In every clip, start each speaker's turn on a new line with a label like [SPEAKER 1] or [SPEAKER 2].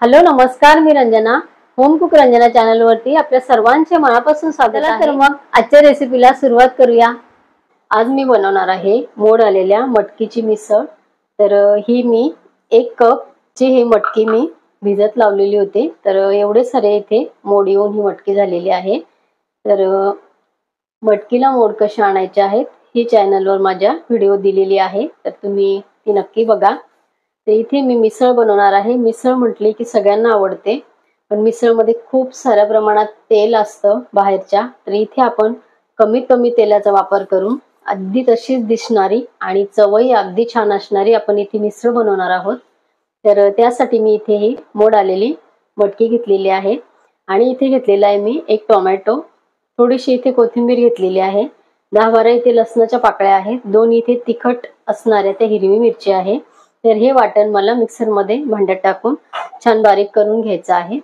[SPEAKER 1] Hello नमस्कार, मी Ranjana home cook Ranjana channel वरती आपल्या सर्वांचे मनापासून स्वागत आहे। तर मग आजच्या रेसिपीला सुरुवात करूया। आज मी बनवणार आहे मोड आलेल्या मटकीची मिसळ। तर ही मी 1 कप ची ही मटकी मी भिजत लावलेली होती। तर एवढे सारे इथे मोड येऊन ही मटकी झालेली आहे। तर मटकीला मोड कशा आणायचे आहेत ही चॅनल वर माझ्या व्हिडिओ दिलेली आहे, तर तुम्ही ती नक्की बघा। तर इथे मी मिसळ बनवणार आहे। मिसळ म्हटली की सगळ्यांना आवडते, पण मिसळ मध्ये खूप साऱ्या प्रमाणात तेल असतं बाहेरच्या। तर इथे आपण कमीत कमी तेलाचा वापर करून अगदी तशीच दिसणारी आणि चवही अगदी छान असणारी आपण इथे मिसळ बनवणार आहोत। तर त्यासाठी मी इथे ही मोड आलेली मटकी घेतलेली आहे आणि इथे घेतलेला आहे मी 1 टोमॅटो, थोडीशी इथे कोथिंबीर घेतलेली आहे, 10-12 इथे लसणाच्या पाकळ्या आहेत, 2 इथे तिखट असणाऱ्या त्या हिरवी मिरची आहे। तर हे वाटण मला मिक्सर मध्ये भांड्यात टाकून छान बारीक करून घ्यायचं आहे।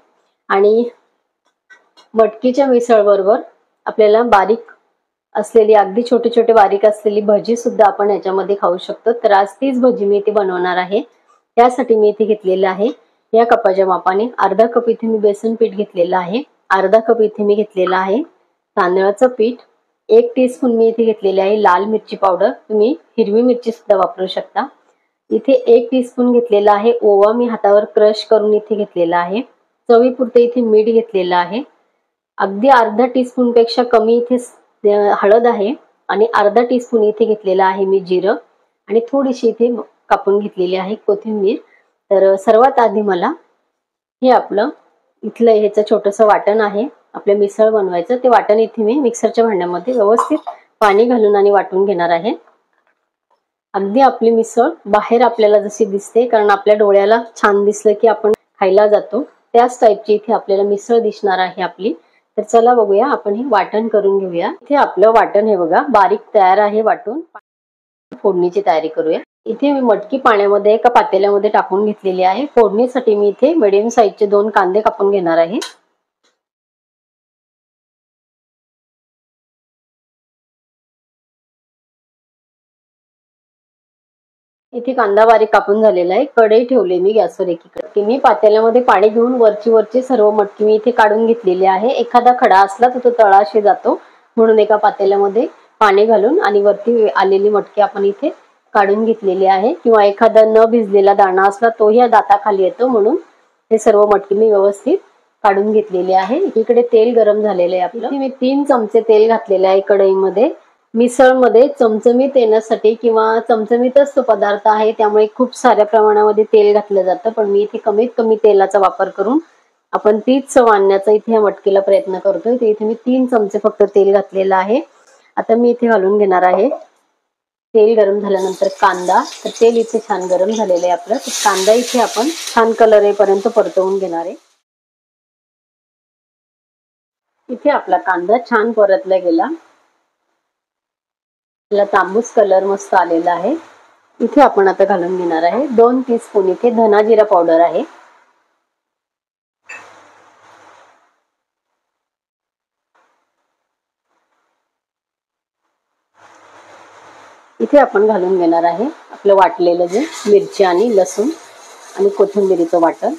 [SPEAKER 1] आणि मटकीच्या मिसळ बरोबर आपल्याला बारीक असलेली अगदी छोटे छोटे बारीक असलेली भजी सुद्धा आपण याच्यामध्ये खाऊ शकतो। तर आज तीच भजी मी इथे बनवणार आहे। त्यासाठी मी इथे घेतलेलं आहे या कपाच्या मापाने अर्धा कप इथे मी बेसन पीठ घेतलेलं आहे, अर्धा कप इथे मी घेतलेला आहे तांदळाचं पीठ, 1 टीस्पून मी इथे घेतलेली आहे लाल मिरची पावडर, तुम्ही हिरवी मिरची सुद्धा वापरू शकता। इथे 1 टीस्पून घेतलेला आहे ओवा, मी हातावर क्रश करून इथे घेतलेला आहे। चवीपुरते इथे मीठ घेतलेलं आहे, अगदी अर्धा टीस्पून पेक्षा कमी इथे हळद आहे आणि अर्धा टीस्पून इथे घेतलेला आहे मी जिरं आणि थोडीशी इथे कापून घेतलेली आहे कोथिंबीर। तर सर्वात आधी मला हे आपलं इथलं ह्याचं छोटंसं वाटण आहे आपल्या मिसळ बनवायचं, ते वाटण इथे मी मिक्सरच्या भांड्यामध्ये व्यवस्थित पाणी घालून आणि वाटून घेणार आहे। अगदी आपली मिसळ बाहेर आपल्याला जशी दिसते, कारण आपल्या डोळ्याला छान दिसलं की आपण खायला जातो, त्याच टाइपची इथे आपल्याला मिसळ दिसणार आहे आपली। तर चला बघूया आपण हे वाटण करून घेऊया। इथे आपलं वाटण हे बघा बारीक तयार आहे वाटून। फोडणीची तयारी करूया। इथे मी मटकी पाण्यामध्ये एका पातेल्यामध्ये टाकून घेतलेली आहे। फोडणीसाठी मी इथे मीडियम साईजचे 2 कांदे कापून घेणार आहे। इथे कांदा बारीक कापून झालेला आहे। कढई ठेवली मी गॅसवर एकीकडे। मी पातेल्यामध्ये पाणी घेऊन वरची सर्व मटकी मी इथे काढून घेतलेली आहे। एखादा खडा असला तर तो तळाशी जातो, म्हणून एका पातेल्यामध्ये पाणी घालून आणि वरती आलेली मटकी आपण इथे काढून घेतलेली आहे, किंवा एखादा न भिजलेला दाणा असला तोही दाताखाली येतो, म्हणून हे सर्व मटकी मी व्यवस्थित काढून घेतलेली आहे। इकडे तेल गरम झालेले आहे आपलं। मी 3 चमचे तेल घातलेले आहे कढईमध्ये। मिसळ मध्ये चमचमीत येण्यासाठी किंवा चमचमीतच तो पदार्थ आहे, त्यामुळे खूप साऱ्या प्रमाणामध्ये तेल घातलं जातं, पण मी इथे कमीत कमी तेलाचा वापर करून आपण तीच चव आणण्याचा इथे या मटकीला प्रयत्न करतोय। तर इथे मी 3 चमचे फक्त तेल घातलेलं आहे। आता मी इथे घालून घेणार आहे तेल गरम झाल्यानंतर कांदा। तर तेल इथे छान गरम झालेलं आहे आपलं, तर कांदा इथे आपण छान कलर येईपर्यंत परतवून घेणार आहे। इथे आपला कांदा छान परतला गेला, तांबूस कलर मस्त आलेला आहे। इथे आपण आता घालून घेणार आहे 2 टीस्पून इथे धना जिरा पावडर आहे। इथे आपण घालून घेणार आहे आपलं वाटलेलं जे मिरची आणि लसूण आणि कोथिंबीरीचं वाटण।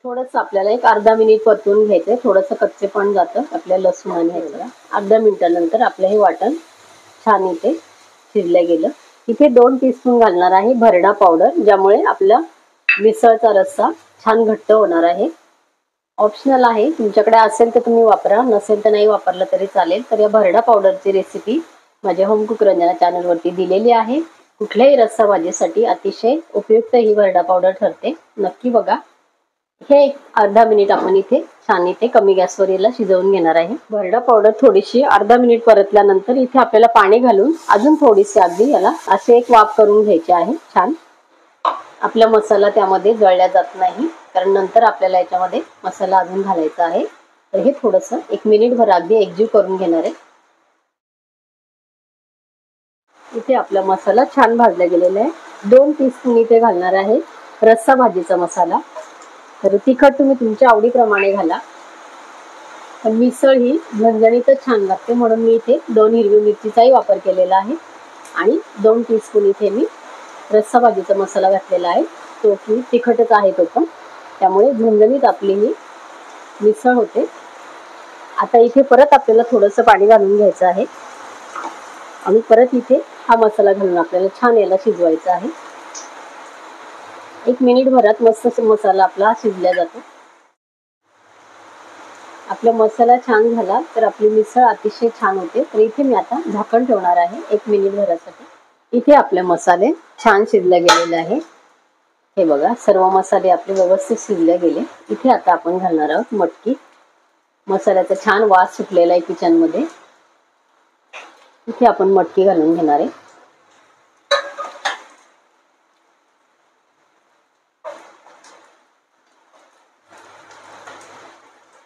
[SPEAKER 1] थोडंसं आपल्याला एक अर्धा मिनिट परतून घ्यायचंय, थोडंसं कच्चेपण जातं आपल्या लसूण आणि ह्याला। अर्धा मिनिटानंतर आपलं हे वाटण छान इथे शिजलं गेलं। इथे 2 टीस्पून घालणार आहे भरडा पावडर, ज्यामुळे आपला मिसळचा रस्सा छान घट्ट होणार आहे। ऑप्शनल आहे, तुमच्याकडे असेल तर तुम्ही वापरा, नसेल तर नाही वापरलं तरी चालेल। तर या भरडा पावडरची रेसिपी माझ्या होम कुक रंजना चॅनल वरती दिलेली आहे। कुठल्याही रस्सा भाजीसाठी अतिशय उपयुक्त ही भरडा पावडर ठरते, नक्की बघा। हे अर्धा मिनिट आपण इथे छान इथे कमी गॅसवर याला शिजवून घेणार आहे। भरडा पावडर थोडीशी अर्धा मिनिट परतल्यानंतर इथे आपल्याला पाणी घालून अजून थोडीशी अगदी याला असे एक वाफ करून घ्यायची आहे छान। आपला मसाला त्यामध्ये जळला जात नाही, कारण नंतर आपल्याला याच्यामध्ये मसाला अजून घालायचा आहे। तर हे थोडंसं 1 मिनिटभर अगदी एकजीव करून घेणार आहे। इथे आपला मसाला छान भाजला गेलेला आहे। 2 टीस्पून इथे घालणार आहे रस्सा भाजीचा मसाला। तर तिखट तुम्ही तुमच्या आवडीप्रमाणे घाला, पण मिसळ ही झणझणीतच छान लागते, म्हणून मी इथे 2 हिरवी मिरचीचाही वापर केलेला आहे आणि 2 टीस्पून इथे मी रस्सा भाजीचा मसाला घातलेला आहे। असतो की तिखटच आहे तो पण, त्यामुळे झणझणीत आपली ही मिसळ होते. आता इथे परत आपल्याला थोडंसं पाणी घालून घ्यायचं आहे आणि परत इथे हा मसाला घालून आपल्याला छान याला शिजवायचा आहे. 1 मिनिट भरात मस्त मसाला आपला शिजला जातो. आपला मसाला छान झाला तर आपली मिसळ अतिशय छान होते. तर इथे मी आता झाकण ठेवणार आहे 1 मिनिट भरासाठी. इथे आपले मसाले छान शिजले गेलेले आहे. हे बघा, सर्व मसाले आपले व्यवस्थित शिजले गेले. इथे आता आपण घालणार आहोत मटकी. मसाल्याचा छान वास सुटलेला आहे किचन मध्ये. इथे आपण मटकी घालून घेणार आहे.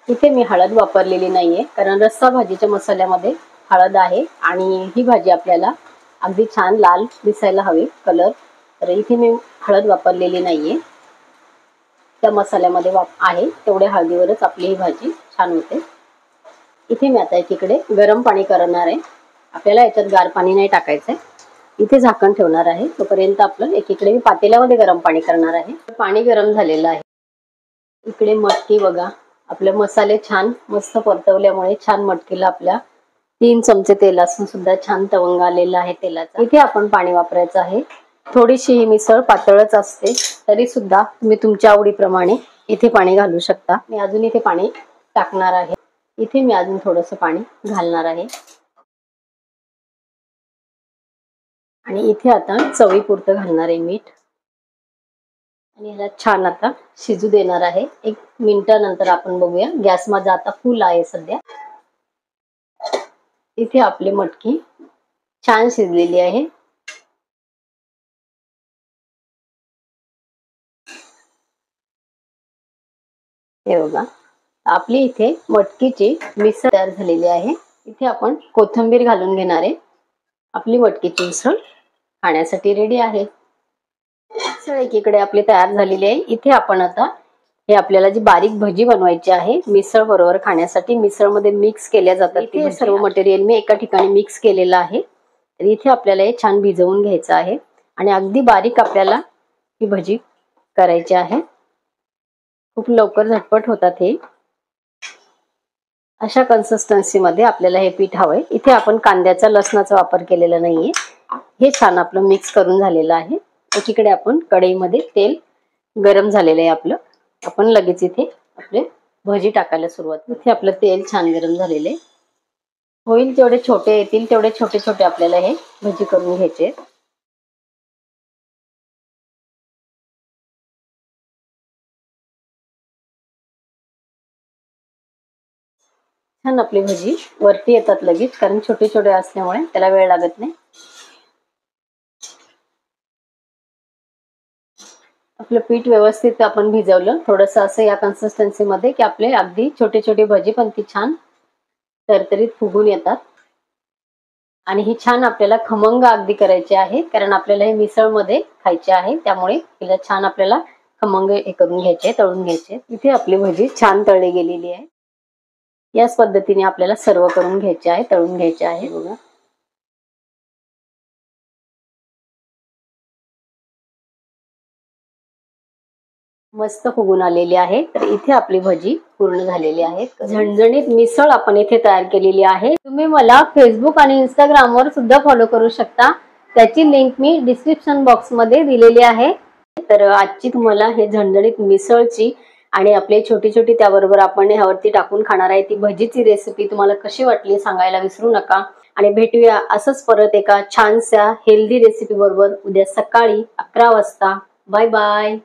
[SPEAKER 1] इथे मी हळद वापरलेली नाहीये, कारण रस्सा भाजीच्या मसाल्यामध्ये हळद आहे आणि ही भाजी आपल्याला अगदी छान लाल दिसायला हवी कलर. तर इथे मी हळद वापरलेली नाहीये. त्या मसाल्यामध्ये आहे तेवढ्या हळदीवरच आपली ही भाजी छान होते. इथे मी आता एकीकडे गरम पाणी करणार आहे. आपल्याला याच्यात गार पाणी नाही टाकायचंय. इथे झाकण ठेवणार आहे. तोपर्यंत आपलं एकीकडे मी पातेल्यामध्ये गरम पाणी करणार आहे. पाणी गरम झालेलं आहे. इकडे मटकी बघा, आपले मसाले छान मस्त परतवल्यामुळे छान मटकीला आपल्या 3 चमचे तेल असून सुद्धा छान तवंग आलेला आहे तेलाचा. इथे आपण पाणी वापरायचं आहे. थोडीशी ही मिसळ पातळच असते, तरी सुद्धा तुम्ही तुमच्या आवडीप्रमाणे इथे पाणी घालू शकता. मी अजून इथे पाणी टाकणार आहे. इथे मी अजून थोडंसं पाणी घालणार आहे आणि इथे आता चवीपुरतं घालणार आहे मीठ आणि याला छान आता शिजू देणार आहे. 1 मिनिटानंतर आपण बघूया. गॅस माझा आता फुल आहे सध्या. इथे आपली मटकी छान शिजलेली आहे. हे बघा, आपली इथे मटकीची मिसळ तयार झालेली आहे. इथे आपण कोथिंबीर घालून घेणार आहे. आपली मटकीची मिसळ खाण्यासाठी रेडी आहे. मिसळ एकीकडे आपली तयार झालेली आहे. इथे आपण आता हे आपल्याला जी बारीक भजी बनवायची आहे मिसळ बरोबर खाण्यासाठी, मिसळ मध्ये मिक्स केल्या जातात. इथे सर्व मटेरियल मी एका ठिकाणी मिक्स केलेलं आहे. तर इथे आपल्याला हे छान भिजवून घ्यायचं आहे आणि अगदी बारीक आपल्याला ही भजी करायची आहे. खूप लवकर झटपट होतात हे. अशा कन्सिस्टन्सी मध्ये आपल्याला हे पीठ हवंय. इथे आपण कांद्याचा लसणाचा वापर केलेला नाहीये. हे छान आपलं मिक्स करून झालेलं आहे. एकीकडे आपण कढईमध्ये तेल गरम झालेलं आहे आपलं. आपण लगेच इथे आपले भजी टाकायला सुरुवात. इथे आपलं तेल छान गरम झालेलं आहे. होईल तेवढे छोटे येतील तेवढे छोटे छोटे आपल्याला हे भजी करून घ्यायचे. छान आपली भजी वरती येतात लगेच, कारण छोटे छोटे असल्यामुळे त्याला वेळ लागत नाही. आपलं पीठ व्यवस्थित आपण भिजवलं थोडंसं असं या कन्सिस्टन्सी मध्ये की आपले अगदी छोटे छोटे भजी पण ती छान तरतरीत फुगून येतात. आणि ही छान आपल्याला खमंग अगदी करायची आहे, कारण आपल्याला हे मिसळ मध्ये खायचे आहे. त्यामुळे तिला छान आपल्याला खमंग हे करून घ्यायचे, तळून घ्यायचे. इथे आपली भजी छान तळली गेलेली आहे. याच पद्धतीने आपल्याला सर्व करून घ्यायचे आहे, तळून घ्यायचे आहे. बघा, मस्त फुगून आलेली आहे. तर इथे आपली भजी पूर्ण झालेली आहे. झणझणीत मिसळ आपण इथे तयार केलेली आहे. तुम्ही मला फेसबुक आणि इंस्टाग्राम वर सुद्धा फॉलो करू शकता. त्याची लिंक मी डिस्क्रिप्शन बॉक्स मध्ये दिलेली आहे. तर आजची तुम्हाला हे झणझणीत मिसळची आणि आपले छोटी छोटी त्याबरोबर आपण ह्यावरती टाकून खाणार आहे ती भजीची रेसिपी तुम्हाला कशी वाटली सांगायला विसरू नका. आणि भेटूया असंच परत एका छानशा हेल्दी रेसिपी बरोबर उद्या सकाळी 11 वाजता. Bye bye.